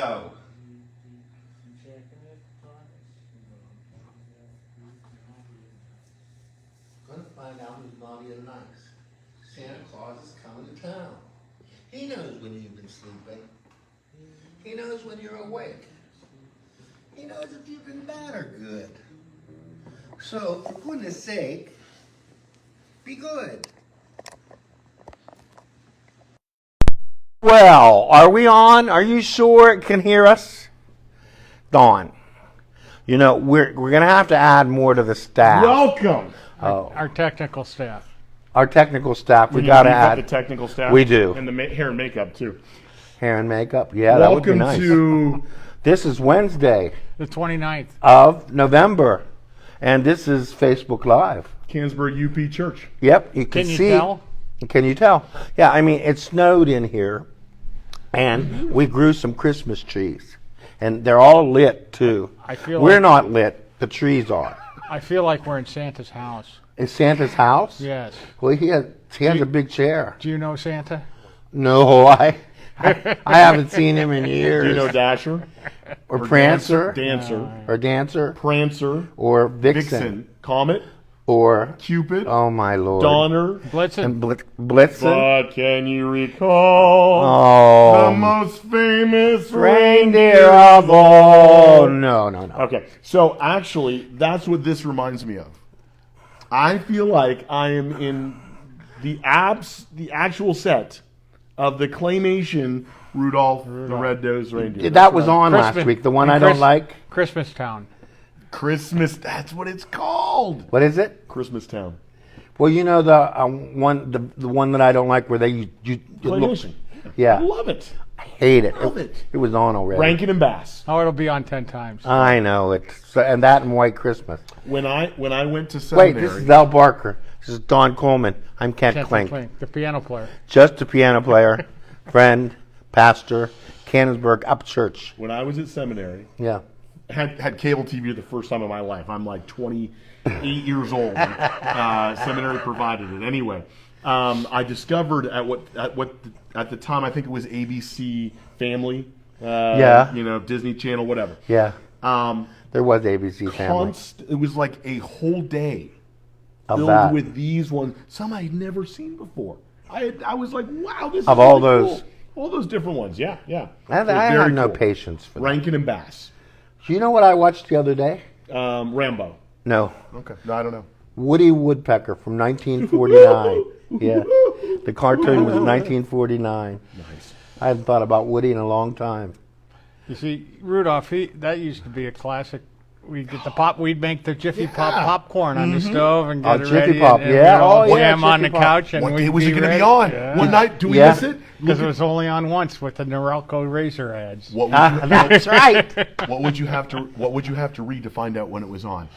Oh. Gonna find out who's naughty and nice. Santa Claus is coming to town. He knows when you've been sleeping. He knows when you're awake. He knows if you've been bad or good. So, for goodness sake, be good. Well, are we on? Are you sure it can hear us? Dawn. You know, we're going to have to add more to the staff. Welcome. Our technical staff. Our technical staff, we got to add. The technical staff. We do. And the hair and makeup, too. Hair and makeup, yeah, that would be nice. Welcome to... This is Wednesday The 29th. of November, and this is Facebook Live. Canonsburg UP Church. Yep, you can Can you see. tell? Can you tell? Yeah, I mean, it snowed in here, and we grew some Christmas trees, and they're all lit, too. I feel We're like- not lit, the trees are. I feel like we're in Santa's house. In Santa's house? Yes. Well, he has a big chair. Do you know Santa? No, I haven't seen him in years. Do you know Dasher? or Prancer, Dancer. or Dancer, Prancer. or Vixen, Vixen. Comet. or Cupid. oh my lord, Donner. Blitzen. and Blitzen. But can you recall Oh, the most famous reindeer of all. No. Okay, so actually, that's what this reminds me of. I feel like I am in the actual set of the claymation Rudolph the Red-Nosed Reindeer. That was on Christmas- last week. The one in I don't Chris- like. Christmas Town. Christmas. That's what it's called. What is it? Christmas Town. Well, you know the one that I don't like where it looks. Claymation. Yeah, I love it. I hate it. Love it. It was on already. Rankin and Bass. Oh, it'll be on 10 times. I know it, and that and White Christmas. When I went to Wait, seminary. this is Al Barker. This is Don Coleman. I'm Kent Kenton Klink. Klink, the piano player. Just a piano player, friend, pastor, Canonsburg up church. When I was at seminary, Yeah. had cable TV the first time in my life. I'm like 28 years old. Seminary provided it. Anyway, I discovered at the time I think it was ABC Family. Yeah. You know, Disney Channel, whatever. Yeah. Um, There was ABC Family it was like a whole day of filled that. with these ones. Some I had never seen before. I was like, wow, this Of is all really those- cool. All those different ones. Yeah. I It was have very no cool. patience for that. Rankin and Bass. Do you know what I watched the other day? Rambo. No. Okay. No, I don't know. Woody Woodpecker from 1949. Yeah. The cartoon was 1949. Nice. I hadn't thought about Woody in a long time. You see, Rudolph, that used to be a classic. We'd make the Jiffy Pop popcorn on the stove and get Oh, it Jiffy ready. Pop, and yeah. we'd all Oh, yeah, jam on the Jiffy Pop. couch and What we'd day was it be going to be ready. on? Yeah. What night? Do we Yeah. miss it? Because it was only on once with the Norelco razor ads. What would, you, That's right. what would you have to read to find out when it was on?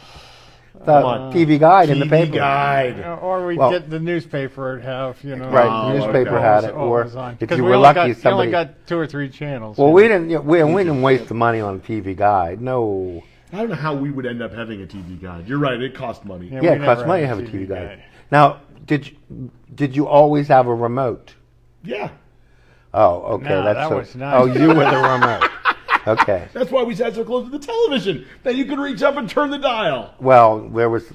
The on. TV guide in the TV paper. guide. Or we'd Well- get the newspaper would have, Right, Oh, the newspaper okay. had it. what Or was on. if Because you we were only lucky, got, you somebody. only got 2 or 3 channels. Well, we didn't waste the money on a TV guide. No. I don't know how we would end up having a TV guide. You're right. It cost money. Yeah. Yeah, we it costs never money to had have a a TV TV guide. guide. Now, did you always have a remote? Yeah. Oh, okay. No, that's that so, was nice. Oh, you were the remote. Okay. That's why we sat so close to the television that you could reach up and turn the dial. Well, there was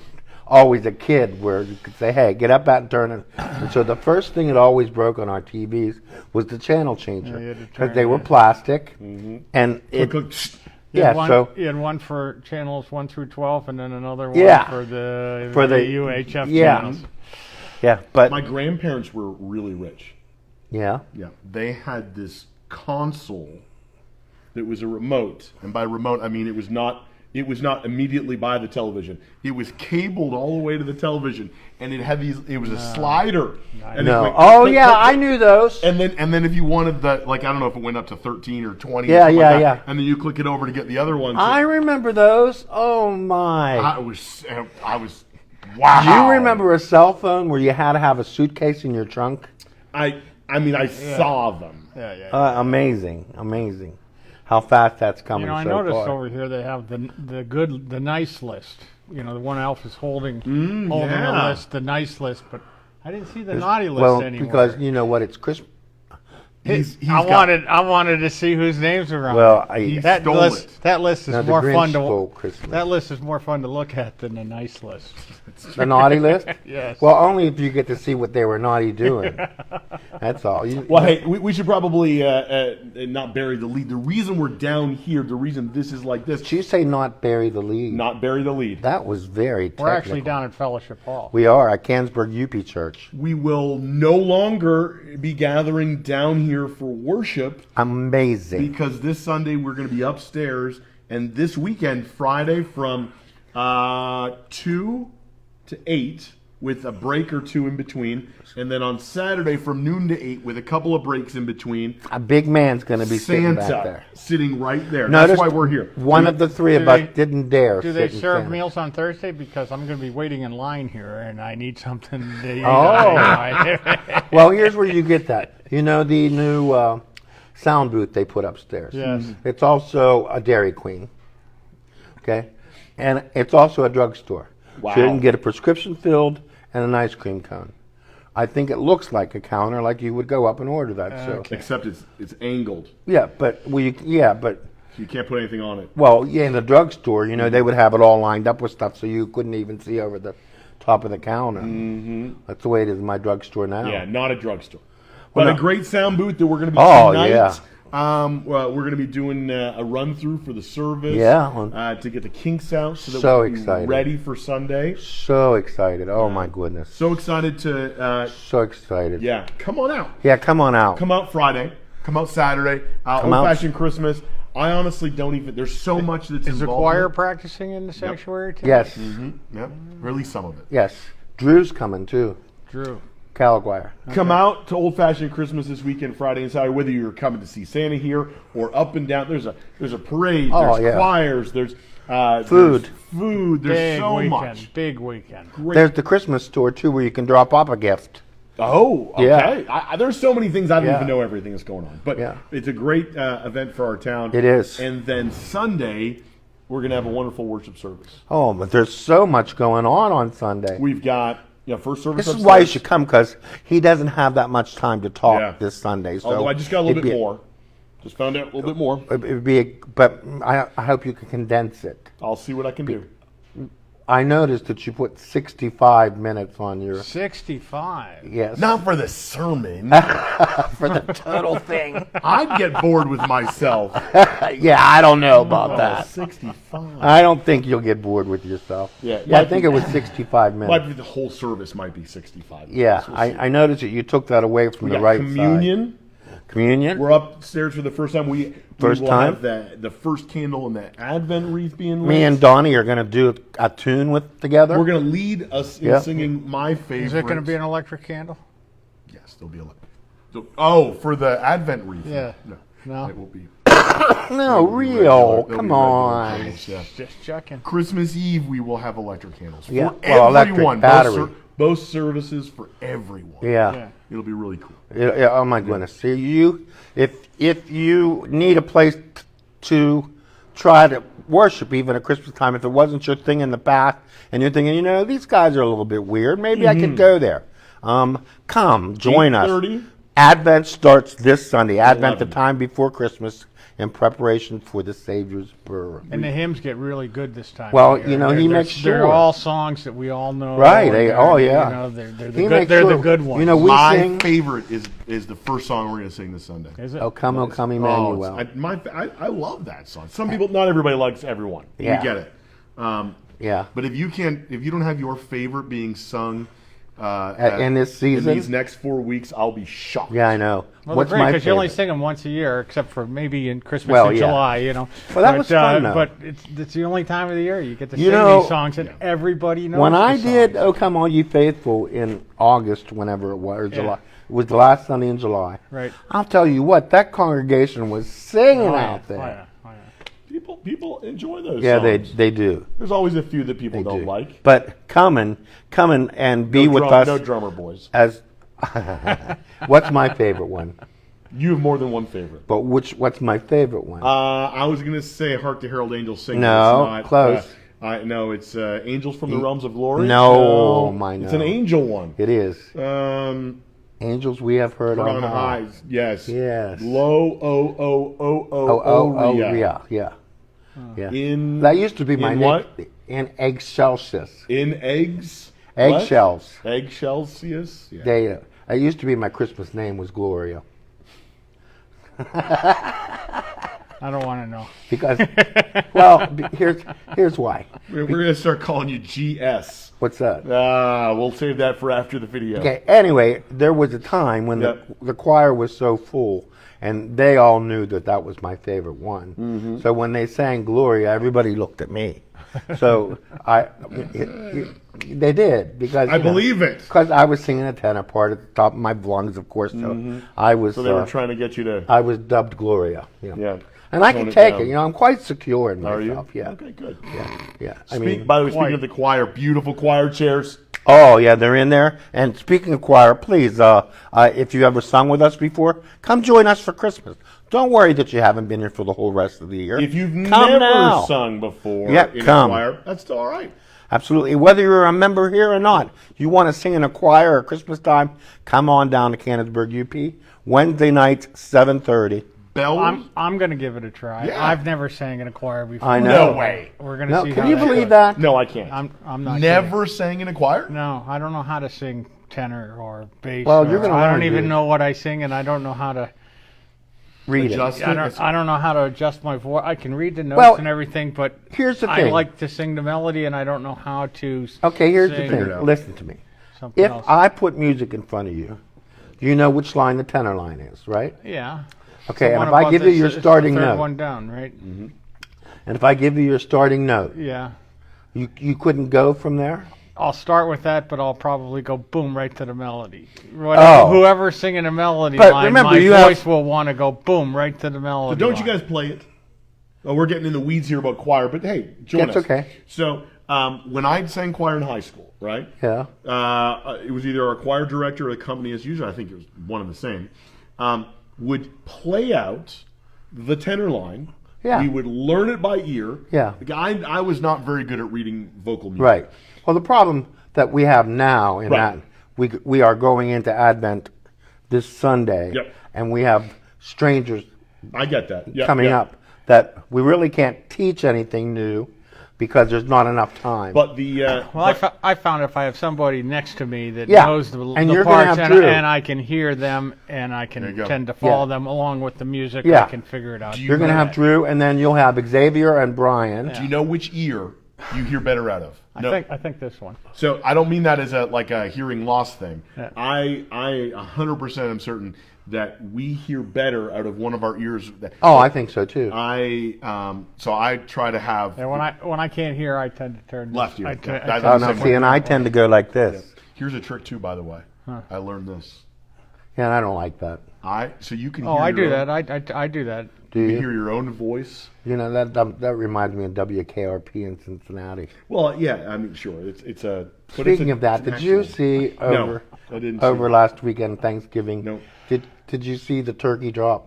always a kid where you could say, "Hey, get up out and turn it." And so the first thing that always broke on our TVs was the channel changer you had to because turn they were it. plastic, and Click, it. click. You had Yeah, one, so you had one for channels 1 through 12, and then another one Yeah. for the UHF yeah. channels. Yeah, but My grandparents were really rich. yeah, Yeah. They had this console that was a remote, and by remote I mean it was not immediately by the television. It was cabled all the way to the television, and it had these. It was a slider. And it no. went Oh click, yeah, click, I click. knew those. And then if you wanted the, like, I don't know if it went up to 13 or 20. Yeah, or something yeah, like that, yeah. And then you click it over to get the other ones. I remember those. Oh my. I was wow. Do you remember a cell phone where you had to have a suitcase in your trunk? I mean I saw them. Yeah. Amazing. How fast that's coming. I so noticed far. over here they have the nice list. You know, the one Alf is holding the yeah. list, the nice list, but I didn't see the naughty list Well, anymore. because you know what? It's Christmas. I wanted to see whose names were on. Well, that stole list. it. That list is Now, the more Grinch fun stole to. Christmas. That list is more fun to look at than the nice list. The naughty list? Yes. Well, only if you get to see what they were naughty doing. That's all. Well, hey, we should probably not bury the lead. The reason we're down here, the reason this is like this, Did you say not bury the lead? not bury the lead. That was very technical. We're actually down at Fellowship Hall. We are at Canonsburg UP Church. We will no longer be gathering down here for worship Amazing. because this Sunday we're going to be upstairs, and this weekend, Friday, from 2 to 8, with a break or two in between, and then on Saturday from noon to 8 with a couple of breaks in between. A big man's going to be sitting Santa back there. sitting right there. Notice That's why we're here. One of the three of do us they- didn't dare Do they sit in serve Santa. meals on Thursday? Because I'm going to be waiting in line here, and I need something to eat. Oh. Well, here's where you get that. You know the new sound booth they put upstairs? Yes. It's also a Dairy Queen. Okay? And it's also a drugstore. Wow. So you can get a prescription filled and an ice cream cone. I think it looks like a counter, like you would go up and order that. So Except it's angled. yeah, but You can't put anything on it. well, yeah, in the drugstore, you know, they would have it all lined up with stuff, so you couldn't even see over the top of the counter. Mm-hmm. That's the way it is in my drugstore now. Yeah, not a drugstore. Well, But no. a great sound booth that we're going to be Oh, tonight. yeah. Well, we're going to be doing a run through for the service. Yeah. To get the kinks out so that So we're excited. ready for Sunday. So excited! Oh my goodness! So excited to, So excited! yeah, come on out. Yeah, come on out. Come out Friday. Come out Saturday. Come out. Old-fashioned Christmas. I honestly don't even, there's so much that's Is the involved. choir in it. practicing in the sanctuary too? Yes, Yep, or at least some of it. yes. Drew's coming too. Drew. Calguire. Come out to Old Fashioned Christmas this weekend, Friday and Saturday, whether you're coming to see Santa here or up and down. There's a parade, Oh, there's yeah. choirs, there's Food. there's Big so weekend. much. Big weekend. Great. There's the Christmas store too, where you can drop off a gift. Oh, okay. Yeah. There's so many things I don't Yeah. even know everything that's going on. But Yeah. it's a great event for our town. It is. And then Sunday, we're going to have a wonderful worship service. Oh, but there's so much going on Sunday. We've got first service This is why you upstairs. should come, because he doesn't have that much time to talk Yeah. this Sunday. So Although I just got a little it'd bit be more. Just found out a little bit more. It'd be, but I hope you can condense it. I'll see what I can do. I noticed that you put 65 minutes on your 65. yes Not for the sermon. for the total thing. I'd get bored with myself. Yeah, I don't know about that. 65. I don't think you'll get bored with yourself. Yeah, I might think be- it was 65 minutes. Might be the whole service might be 65. Yeah, We'll see. I noticed that you took that away from We the got right communion. side. Communion? We're upstairs for the first time. We First will time? have the first candle and the Advent wreath being lit. Me and Donnie are going to do a tune with together. We're going to lead us in Yeah. singing my favorite. Is it going to be an electric candle? Yes, there'll be a. Oh, for the Advent wreath. Yeah. No, No. it will be. No, There'll be real. regular Come candles, on. yeah. Just checking. Christmas Eve, we will have electric candles for Yeah, well, electric everyone. battery. Both services for everyone. Yeah. Yeah. It'll be really cool. Yeah, oh my goodness. See, if you need a place to try to worship even at Christmas time, if it wasn't your thing in the past and you're thinking, these guys are a little bit weird, maybe I could go there. Come, join us. 8:30? Advent starts this Sunday. Advent, 11. the time before Christmas, in preparation for the Savior's birth. And the hymns get really good this time. Well, of year. he They're- makes They're sure. all songs that we all know. Right, and they- they're, oh, yeah. They're the He good. makes They're the sure. good ones. We My sing. favorite is the first song we're going to sing this Sunday. Is it? Oh, come, Emmanuel. I love that song. Some people, not everybody likes everyone. Yeah. We get it. Yeah. But if you don't have your favorite being sung In this season? in these next 4 weeks, I'll be shocked. Yeah, I know. Well, What's they're my great because you only favorite? sing them once a year, except for maybe in Christmas Well, in yeah. July. Well, that was fun, though. But it's the only time of the year you get to You sing know, these songs, and everybody knows. When the I did songs. "Oh Come All Ye Faithful" in August, whenever it was, or Yeah. July, it was the last Sunday in July. Right. I'll tell you what, that congregation was singing Oh, yeah. out there. Oh, yeah. Oh, yeah. People enjoy those Yeah, songs. they do. There's always a few that people They don't do. like. But come and be with us No drummer boys. as. What's my favorite one? You have more than one favorite. But what's my favorite one? I was going to say "Hark the Herald Angels Sing." No, but it's not. close. No, it's "Angels from the Realms of Glory." No, mine It's an no. angel one. It is. Angels we have heard Put on on high. highs. Yes. Yes. Low, Yeah. Yeah. In That used to be my in name. what? In Eggshells. In eggs. Eggshells. What? Eggshells. Yes. Yeah. That used to be my Christmas name was Gloria. I don't want to know. Because, well, here's why. We're gonna start calling you GS. What's that? We'll save that for after the video. Okay. Anyway, there was a time when the choir was so full, and they all knew that was my favorite one. Mm-hmm. So when they sang Gloria, everybody looked at me. So they did because I believe it. because I was singing a tenor part at the top of my lungs, of course. So I was. So they were trying to get you to. I was dubbed Gloria. Yeah. And I Tone can it take down. it. You know, I'm quite secure in Are you? myself. Yeah. Okay, good. Yeah. By the way, speaking of the choir, beautiful choir chairs. Oh yeah, they're in there. And speaking of choir, please, if you ever sung with us before, come join us for Christmas. Don't worry that you haven't been here for the whole rest of the year. If you've Come never now. sung before Yeah, in come. a choir, that's all right. Absolutely. Whether you're a member here or not, you want to sing in a choir at Christmas time, come on down to Canonsburg, UP. Wednesday nights, 7:30. Bells. I'm going to give it a try. Yeah. I've never sang in a choir before. I know. No way. We're going to No, see can how you that believe goes. that? No, I can't. I'm not Never sang in a choir? kidding. No, I don't know how to sing tenor or bass. Well, or- you're gonna I learn, don't even dude. know what I sing, and I don't know how to. Read Adjust it. it. I don't know how to adjust my voice. I can read the notes Well, and everything, but Here's the I thing. like to sing the melody, and I don't know how to. Okay, here's the sing Figure it out. thing. Listen to me. something If else. I put music in front of you, you know which line the tenor line is, right? Yeah. Okay, The and one if I above give you this your is the starting third note, one down, right? and if I give you your starting note, Yeah. you couldn't go from there? I'll start with that, but I'll probably go boom right to the melody. Whatever, Oh. Whoever's singing a melody But line, remember, my you have- voice will want to go boom right to the So melody. don't you line. guys play it? Oh, we're getting in the weeds here about choir, but hey, join That's us. okay. So when I sang choir in high school, right? Yeah. It was either a choir director or a company, as usual. I think it was one and the same. Would play out the tenor line. Yeah. We would learn it by ear. Yeah. I was not very good at reading vocal music. Right. Well, the problem that we have now in Right. that we are going into Advent this Sunday, Yep. and we have strangers I get that. Yep, coming yep. up that we really can't teach anything new because there's not enough time. But the Well, I found if I have somebody next to me that Yeah, knows the and you're gonna parts have and, Drew. and I can hear them and I There you can go. tend to follow Yeah. them along with the music, Yeah. I can figure it out. Do you're going to have Drew, and then you'll have Xavier and Brian. do you know which ear you hear better out of? I think this one. So I don't mean that as a hearing loss thing. Yeah. I 100% am certain that we hear better out of one of our ears. Oh, I think so too. So I try to have And when I can't hear, I tend to turn left ear. I Yeah, tend that's Oh the no, same see, way. and I tend to go like this. Here's a trick too, by the way. I learned this. Yeah, and I don't like that. So you can. Oh, hear I your do own- that. I do that. Do You you? hear your own voice. You know that reminds me of WKRP in Cincinnati. Well, yeah. I mean, sure. It's a. but Speaking it's of that, it's did you actual- see over I didn't. See over it. last weekend Thanksgiving? No. Did you see the turkey drop?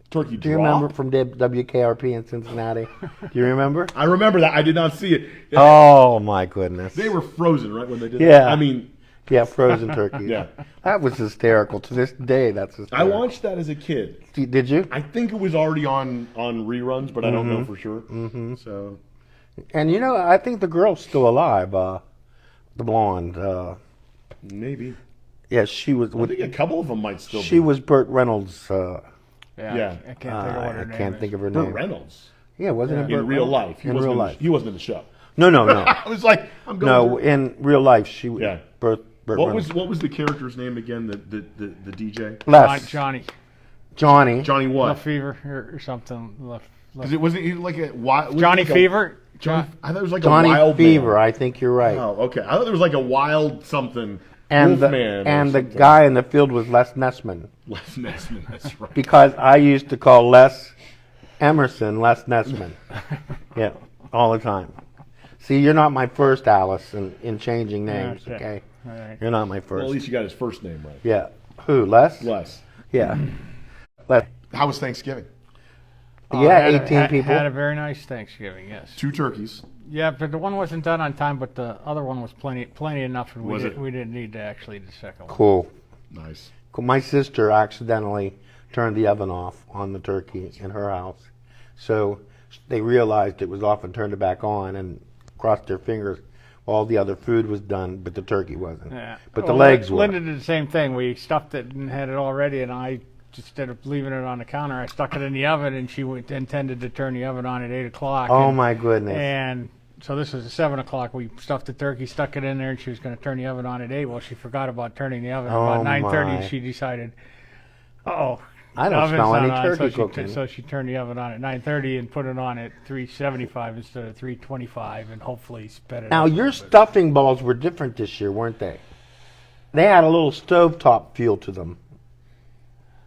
Turkey Do you drop? remember from WKRP in Cincinnati? Do you remember? I remember that. I did not see it. Oh my goodness! They were frozen right when they did Yeah. that. I mean, Yeah, frozen turkey. Yeah. That was hysterical. To this day, that's I hysterical. watched that as a kid. Did you? I think it was already on reruns, but I don't Mm-hmm. know for sure. So And you know, I think the girl's still alive. The blonde. maybe. Yeah, she was. I think a couple of them might still She be. was Burt Reynolds. Yeah. I can't think of what her I name can't is. think of her Burt name. Reynolds. Yeah, wasn't it In Burt real Reynolds? life. He In wasn't real the- life. He wasn't in the show. No. I was like, I'm going No, through- in real life, she was Yeah. Burt What Reynolds. was the character's name again? The DJ? Les. Johnny Johnny what? Lefevre or something. Because it wasn't like a wild. Johnny like a- Fever. Johnny, I thought it was like Johnny a wild Fever. man. I think you're right. Oh, okay. I thought there was like a wild something. and the, Wolfman or and the something. guy in the field was Les Nessman, Les Nessman. That's right. because I used to call Les Emerson Les Nessman. Yeah, all the time. See, you're not my first Alice in changing names. Okay. Okay, All right. you're not my Well, first. at least you got his first name right. Yeah. Who? Les? Les. Yeah. Les. How was Thanksgiving? Yeah, Had 18 people. Had a very nice Thanksgiving. Yes. 2 turkeys. Yeah, but the one wasn't done on time. But the other one was plenty enough, and Was it? we didn't need to actually the second one. Cool. Nice. My sister accidentally turned the oven off on the turkey in her house. So they realized it was off and turned it back on and crossed their fingers. All the other food was done, but the turkey wasn't. Yeah. But the legs were. Linda did the same thing. We stuffed it and had it all ready, and I, instead of leaving it on the counter, I stuck it in the oven, and she intended to turn the oven on at 8 o'clock. Oh, my goodness. And so this was at 7 o'clock. We stuffed the turkey, stuck it in there, and she was going to turn the oven on at 8. Well, she forgot about turning the oven. Oh, About 9:30, my. she decided, uh-oh. I don't oven's smell not any on, turkey so cooking. So she turned the oven on at 9:30 and put it on at 375 instead of 325, and hopefully sped it Now, up a your little bit. stuffing balls were different this year, weren't they? They had a little stovetop feel to them.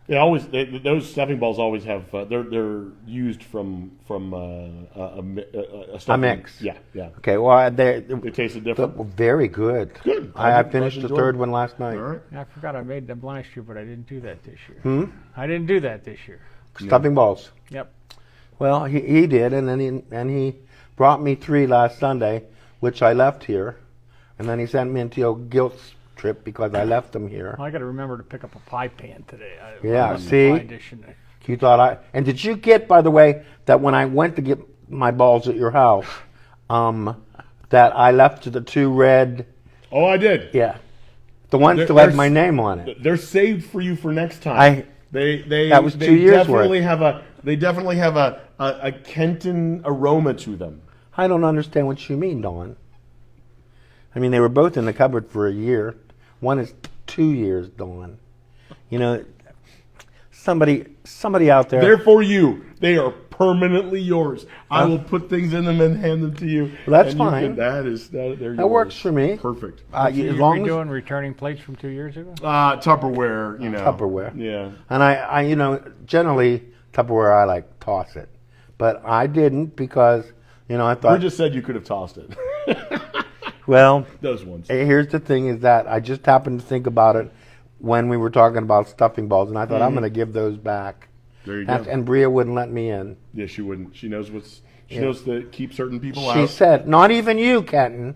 Those stuffing balls always have. They're used from a stuffing. A mix. Yeah. Okay, well, they tasted were different. very good. Good. I I've finished the enjoyed third it. one last night. All right. I forgot I made them last year, but I didn't do that this year. I didn't do that this year. Stuffing balls. Yep. Well, he did, and then he brought me 3 last Sunday, which I left here, and then he sent me into a guilt trip because I left them here. Well, I got to remember to pick up a pie pan today. Yeah, I'm see? pie dish in there. You thought and did you get, by the way, that when I went to get my balls at your house, that I left the 2 red, Oh, I did. yeah, the one still They're had my name on it. They're saved for you for next time. They That was 2 years definitely worth. They definitely have a Kenton aroma to them. I don't understand what you mean, Dawn. I mean, they were both in the cupboard for a year. One is 2 years, Dawn. You know, somebody out there. They're for you. They are permanently yours. I will put things in them and hand them to you. Well, that's and you fine. They're That works for me. Perfect. So As you're long as doing returning plates from 2 years ago? Tupperware, you know. Tupperware. Yeah. And I, you know, generally Tupperware I like toss it, but I didn't because, you know, I We thought. just said you could have tossed it. Well, Those ones. here's the thing: is that I just happened to think about it when we were talking about stuffing balls, and I thought I'm going to give those back. There you go. And Bria wouldn't let me in. Yeah, she wouldn't. She knows She knows to keep certain people She out. said, "Not even you, Kenton."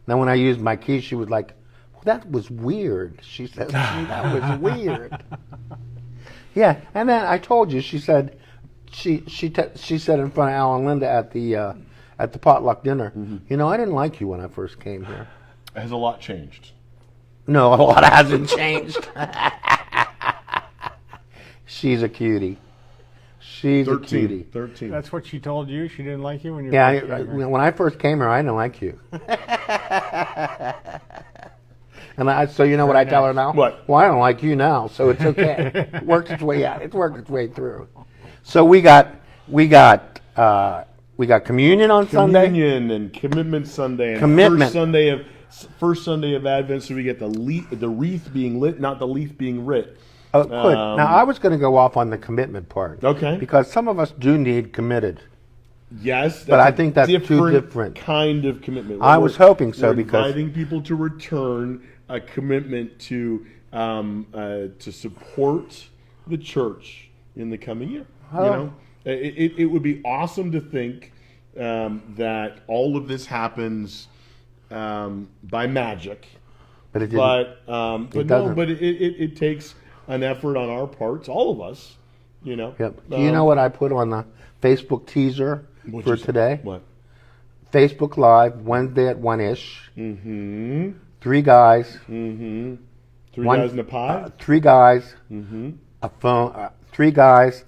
Then when I used my key, she was like, well, "That was weird." She said, "That was weird." Yeah, and then I told you. She said, she said in front of Al and Linda at the potluck dinner, "You know, I didn't like you when I first came here." Has a lot changed. No, a lot hasn't changed. She's a cutie. She's a cutie. 13. That's what she told you? She didn't like you when you Yeah, first came here? when I first came here, I didn't like you. And so you know what I tell her now? What? Well, I don't like you now, so it's okay. It worked its way out. It's worked its way through. So we got communion on Sunday. Communion and Commitment Sunday and Commitment. First Sunday of Advent, so we get the wreath being lit, not the leaf being writ. Oh, good. Now I was going to go off on the commitment part. Okay. Because some of us do need committed. Yes, But that's I think that's too different. kind of commitment. I was hoping so we're because- inviting people to return a commitment to support the church in the coming year. Oh. You know, it would be awesome to think that all of this happens by magic, But it didn't. but It it takes an effort on our parts, all of us. You know. Yep. Do you know what I put on the Facebook teaser What'd for you say? today? What? Facebook Live, Wednesday at 1-ish. Mm-hmm. 3 guys. Mm-hmm. Three One- guys in a pie. 3 guys. Mm-hmm. A phone. 3 guys.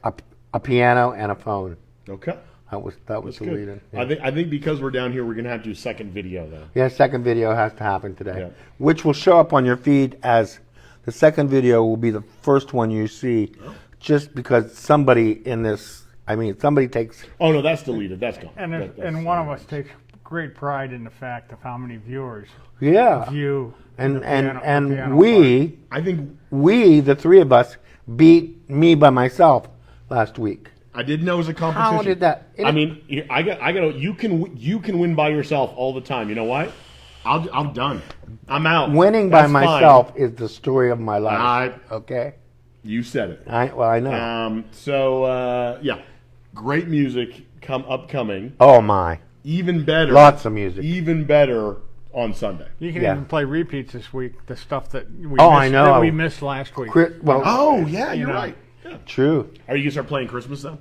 A piano and a phone. Okay. That was That's the good. lead-in. I think because we're down here, we're gonna have to do a second video though. Yeah, second video has to happen today, Yeah. which will show up on your feed as the second video will be the first one you see, just because somebody takes. Oh no, that's deleted. That's gone. And, and one of us takes great pride in the fact of how many viewers Yeah, view and the piano we I think the 3 of us beat me by myself last week. I didn't know it was a competition. How did that? I mean, I got. You can win by yourself all the time. You know what? I'm done. I'm out. Winning by That's fine. myself is the story of my life. I- Okay, You said it. I know. Yeah, great music upcoming. Oh my, Even better. lots of music. Even better on Sunday. You can Yeah. even play repeats this week. The stuff that we Oh, missed, I know. that we missed last week. Well, Oh yeah, you're know. right. Yeah. true. Are you gonna start playing Christmas then?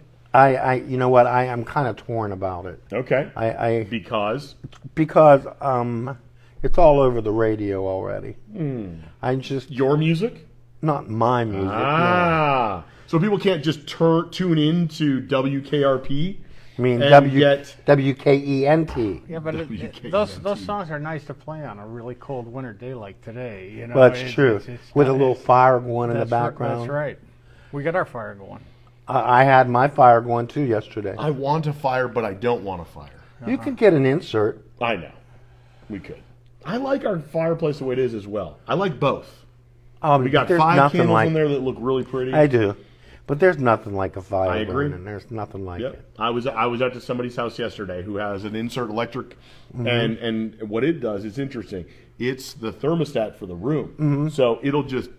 You know what? I'm kind of torn about it. Okay. Because Because it's all over the radio already. I just your music. not my music. No. Ah. So people can't just tune into WKRP. I mean and get WKENT. Yeah, but WKNT. those songs are nice to play on a really cold winter day like today. You know, Well, it's true. it's With a not- little fire going in the that's right- background. That's right. We got our fire going. I had my fire going too yesterday. I want a fire, but I don't want a fire. You could get an insert. I know. We could. I like our fireplace the way it is as well. I like both. We got There's 5 nothing candles like, in there that look really pretty. I do, but there's nothing like a fire. I agree. burning. There's nothing like Yep. it. I was out to somebody's house yesterday who has an insert electric, and what it does is interesting. It's the thermostat for the room, so it'll just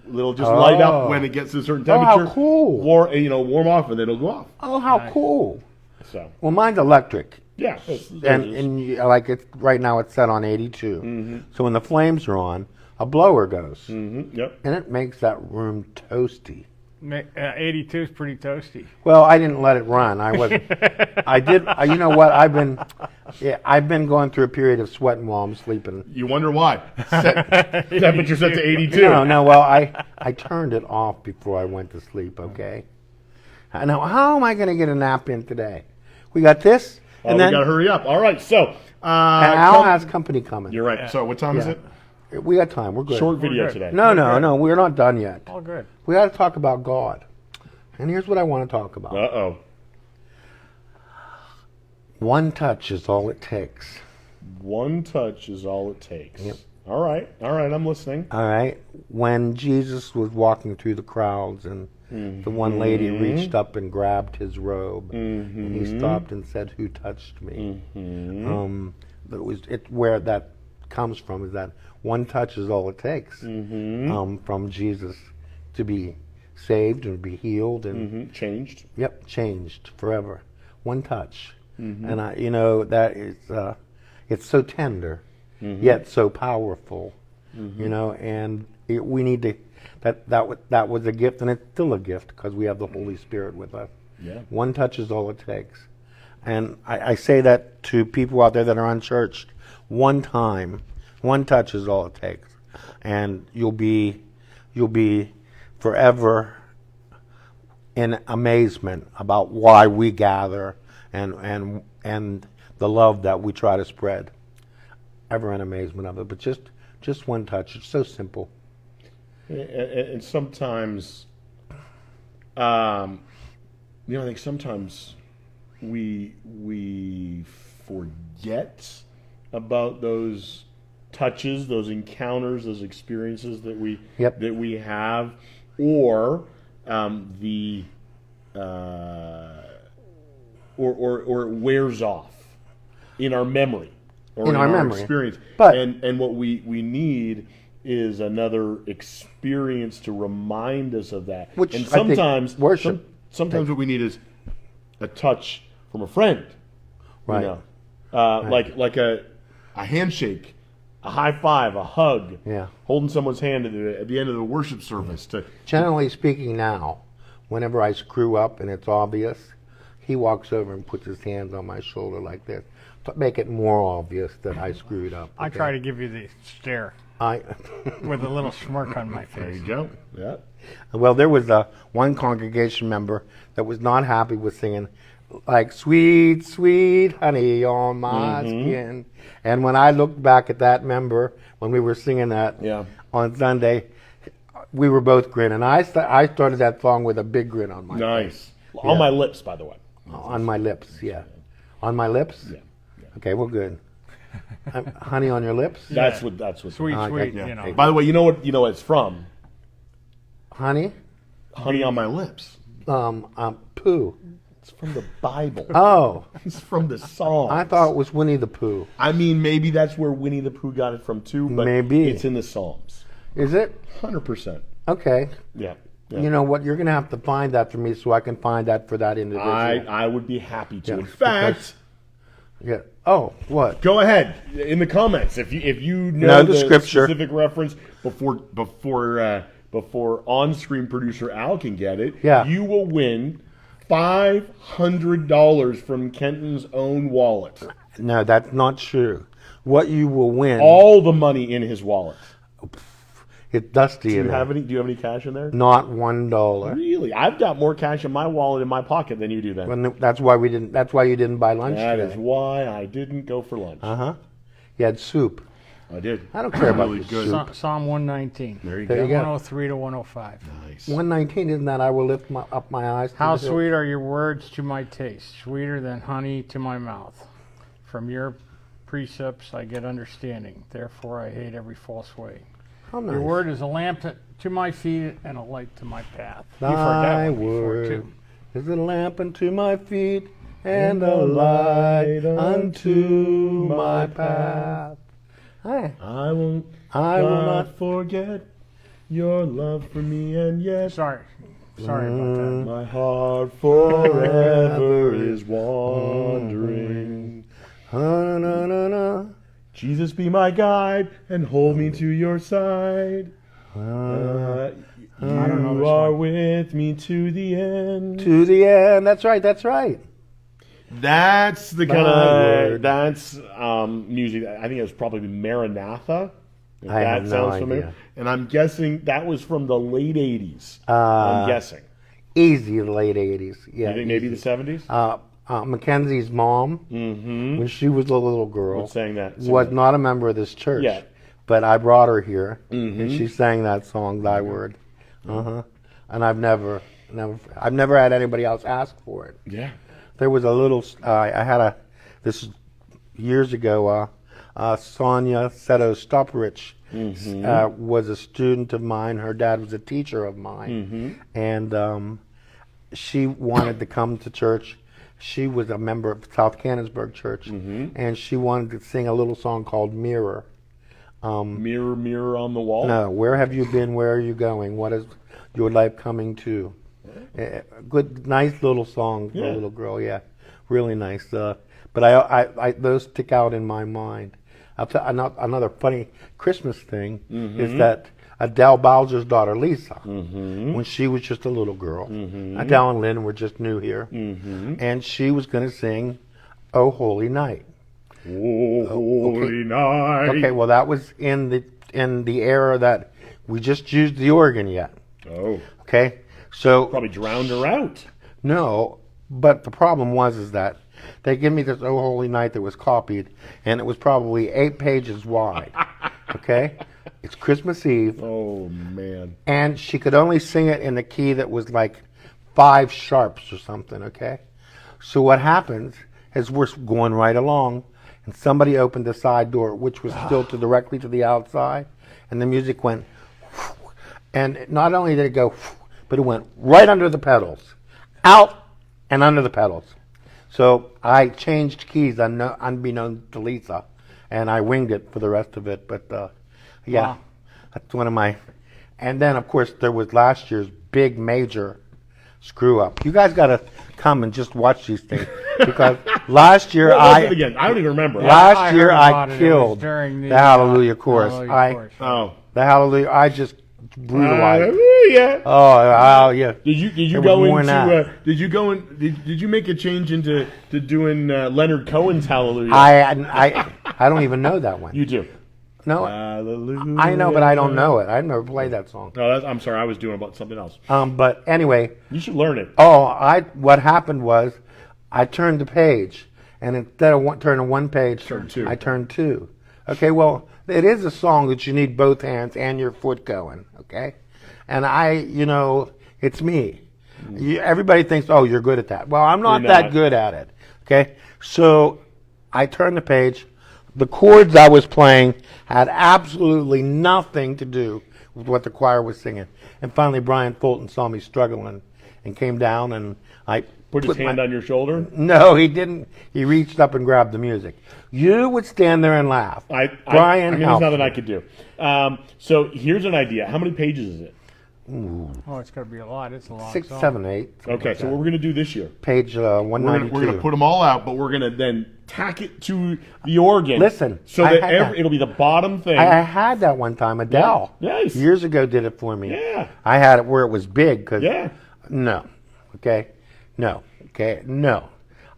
light up when it gets to a certain Oh, how temperature. cool. Warm off, and then it'll go off. Oh, how cool! So Well, mine's electric, yeah, like it's right now it's set on 82. So when the flames are on, a blower goes, yep. and it makes that room toasty. 82 is pretty toasty. Well, I didn't let it run. I was, I did. You know what? I've been going through a period of sweating while I'm sleeping. You wonder why? Temperature set to 82. No. Well, I turned it off before I went to sleep. Okay. Now, how am I going to get a nap in today? We got this, Oh, and we then got to hurry up. All right, so Al has company coming. You're right. So what time is Yeah. it? We got time. We're good. Short video good. today. No. We're not done yet. All good. We got to talk about God. And here's what I want to talk about. Uh-oh. One touch is all it takes. One touch is all it takes. Yep. All right, I'm listening. All right. When Jesus was walking through the crowds and the one lady reached up and grabbed his robe and he stopped and said, "Who touched me?" Where that comes from is that one touch is all it takes from Jesus to be saved and be healed and Changed. changed forever. One touch, and that is it's so tender, yet so powerful. And we need to. That was a gift, and it's still a gift because we have the Holy Spirit with us. Yeah. One touch is all it takes, and I say that to people out there that are unchurched. One touch is all it takes, and you'll be forever in amazement about why we gather and the love that we try to spread. Ever in amazement of it, but just one touch. It's so simple. And sometimes, I think sometimes we forget about those touches, those encounters, those experiences that we have, or or it wears off in our memory or in our memory. experience. But and what we need is another experience to remind us of that. Which and I think sometimes worship. Sometimes what we need is a touch from a friend. Right. Like a handshake, a high five, a hug. Yeah. Holding someone's hand at the end of the worship service. Generally speaking now, whenever I screw up and it's obvious, he walks over and puts his hands on my shoulder like this to make it more obvious that I screwed up. I try to give you the stare with a little smirk on my There face. you go. Yeah. Well, there was one congregation member that was not happy with singing like "Sweet, Sweet Honey on My Skin." And when I looked back at that member, when we were singing that on Sunday, we were both grinning. I started that song with a big grin on my face. Nice. On my lips, by the way. On my lips, yeah. On my lips? Yeah. Okay, well, good. Honey on your lips? That's what. Sweet, Okay, sweet, yeah. By the way, you know what it's from? Honey? Honey on my lips. Pooh. It's from the Bible. Oh, It's from the Psalms. I thought it was Winnie the Pooh. I mean, maybe that's where Winnie the Pooh got it from too, but Maybe. it's in the Psalms. Is it? 100%. Okay. Yeah. You know what? You're going to have to find that for me so I can find that for that individual. I would be happy to. Yeah, In fact, Yeah. Oh, what? Go ahead in the comments if you know No, the scripture. specific reference before on-screen producer Al can get it. Yeah. You will win $500 from Kenton's own wallet. No, that's not true. What you will win. All the money in his wallet. It's dusty Do you in there. have any cash in there? Not $1. Really? I've got more cash in my wallet in my pocket than you do then. Well, that's why we didn't. That's why you didn't buy lunch That today. is why I didn't go for lunch. You had soup. I did. I don't care about Really the good. soup. Psalm 119. There you There go. you go. 103 to 105. Nice. 119, isn't that I will lift up my eyes? to How the hill? sweet are your words to my taste, sweeter than honey to my mouth. From your precepts I get understanding, therefore I hate every false way. How nice. Your word is a lamp to my feet and a light to my path. You've heard Thy that one before, word too. is a lamp unto my feet and a light unto my path. Hi. I will not forget your love for me, and yet Sorry about that. my heart forever is wandering. Na, na, na, na. Jesus, be my guide and hold me to your side. You don't know this are one. with me to the end. To the end. That's right. That's right. That's the kind word. of music. I think it was probably Maranatha. If I that have no sounds idea. familiar. And I'm guessing that was from the late 80s. Uh, I'm guessing. Easy late 80s. Yeah. You think maybe the 70s? Mackenzie's mom, when she was a little girl, What's saying that? was not a member of this church. Yeah. But I brought her here, and she sang that song, "Thy Word." And I've never had anybody else ask for it. Yeah. There was a little. This is years ago. Sonia Seto Stoprich was a student of mine. Her dad was a teacher of mine, and she wanted to come to church. She was a member of South Canonsburg Church, and she wanted to sing a little song called "Mirror." Mirror, mirror on the wall? No, where have you been? Where are you going? What is your life coming to? Good, nice little song for a little girl. Yeah, really nice. But I those stick out in my mind. I'll tell another funny Christmas thing is that Adele Bowser's daughter Lisa, when she was just a little girl, Adele and Lynn were just new here, and she was going to sing "Oh Holy Night." Oh, holy night. Okay, well that was in the era that we just used the organ yet. Oh, Okay, so probably drowned her out. no, but the problem is that they give me this "Oh Holy Night" that was copied, and it was probably 8 pages wide. Okay, it's Christmas Eve, Oh, man. and she could only sing it in a key that was like 5 sharps or something. Okay, so what happens is we're going right along, and somebody opened the side door, which was still directly to the outside, and the music went, and not only did it go, but it went right under the pedals, out and under the pedals. So I changed keys unbeknownst to Lisa, and I winged it for the rest of it. But yeah, Wow. That's one of my. And then of course there was last year's big major screw up. You guys got to come and just watch these things because last year What was it again? I don't even remember. last year heard I about it. It was killed during the Hallelujah chorus. Hallelujah chorus. Oh. The Hallelujah. I just brutalized. Hallelujah. Oh yeah. Did you It go was more into than that. did you make a change into doing Leonard Cohen's Hallelujah? I don't even know that one. You do. No, Hallelujah. I know, but I don't know it. I've never played that song. No, I'm sorry. I was doing about something else. But anyway, You should learn it. what happened was I turned the page, and instead of turning one page, Turned two. I turned 2. Okay, well, it is a song that you need both hands and your foot going. Okay, and it's me. Everybody thinks, oh, you're good at that. Well, I'm not You're that not. good at it. Okay, so I turned the page. The chords I was playing had absolutely nothing to do with what the choir was singing. And finally, Brian Fulton saw me struggling and came down, and I Put his hand on your shoulder. No, he didn't. He reached up and grabbed the music. You would stand there and laugh. Brian I mean, there's helped nothing me. I could do. So here's an idea. How many pages is it? Oh, it's got to be a lot. It's a lot. 6, So- 7, 8. Okay, so what we're going to do this year, Page we're 192. going to put them all out, but we're going to then tack it to the organ. Listen, so I that had that. it'll be the bottom thing. I had that one time. Adele. Nice. Years ago did it for me. Yeah. I had it where it was big. Yeah. No. Okay. No. Okay. No.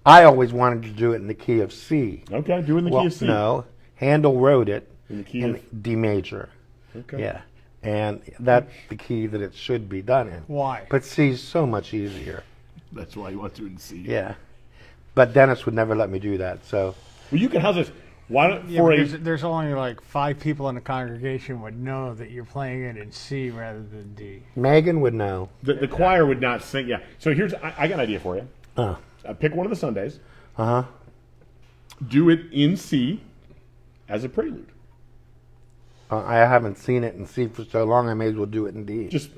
I always wanted to do it in the key of C. Okay, do it in the key of C. No. Handel wrote it In the key in of... D major. Okay. Yeah. And that's the key that it should be done in. Why? But C's so much easier. That's why you want to do it in C. Yeah. But Dennis would never let me do that. So Well, you can, how's this? Why don't, Yeah, for but a... there's only like 5 people in the congregation would know that you're playing it in C rather than D. Megan would know. The choir would not sing, yeah. So here's, I got an idea for you. Uh Pick one of the Sundays, huh. do it in C as a prelude. I haven't seen it in C for so long. I may as well do it in D. Just...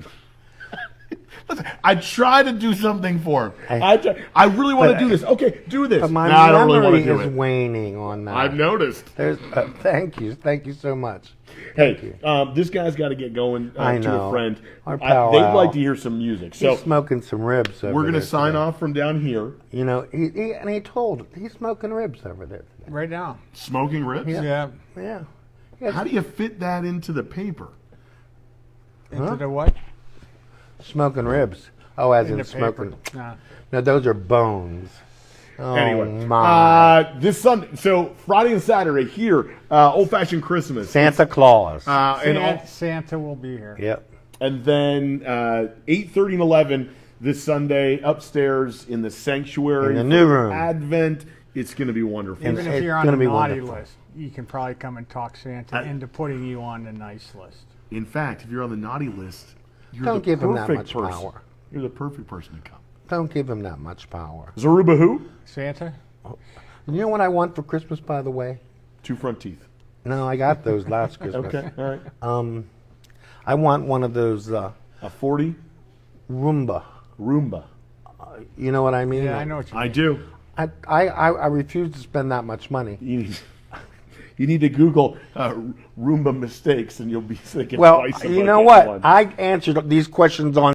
Listen, I try to do something for him. Hey. I really want to But- do this. Okay, do this. But my Nah, I don't really want memory to do is it. waning on that. I've noticed. There's, thank you so much. Hey, this guy's got to get going I to a know. friend. Our pal They'd Al. like to hear some music. So He's smoking some ribs. Over we're going to there sign today. off from down here. You know, he told he's smoking ribs over there today. Right now. Smoking ribs? Yeah. Yeah. How do you fit that into the paper? Into the what? Smoking ribs. Oh, as In in the smoking. paper. Nah. No, those are bones. Oh Anyway, my! this Sunday, so Friday and Saturday here, Old Fashioned Christmas. Santa Claus. Santa will be here. Yep. And then 8:30 and 11 this Sunday upstairs in the sanctuary. In the new for room. Advent. It's going to be wonderful. Even if It's you're on gonna the be naughty wonderful. list, you can probably come and talk Santa into putting you on the nice list. In fact, if you're on the naughty list, you're Don't the give him that perfect much person. power. You're the perfect person to come. Don't give him that much power. Zaruba who? Santa? You know what I want for Christmas, by the way? 2 front teeth. No, I got those last Christmas. Okay, all right. I want one of those A 40 Roomba. Roomba. You know what I mean? Yeah, I know what you mean. I do. I refuse to spend that much money. You need to Google Roomba mistakes, and you'll be thinking Well, twice about you know getting what? one. I answered these questions on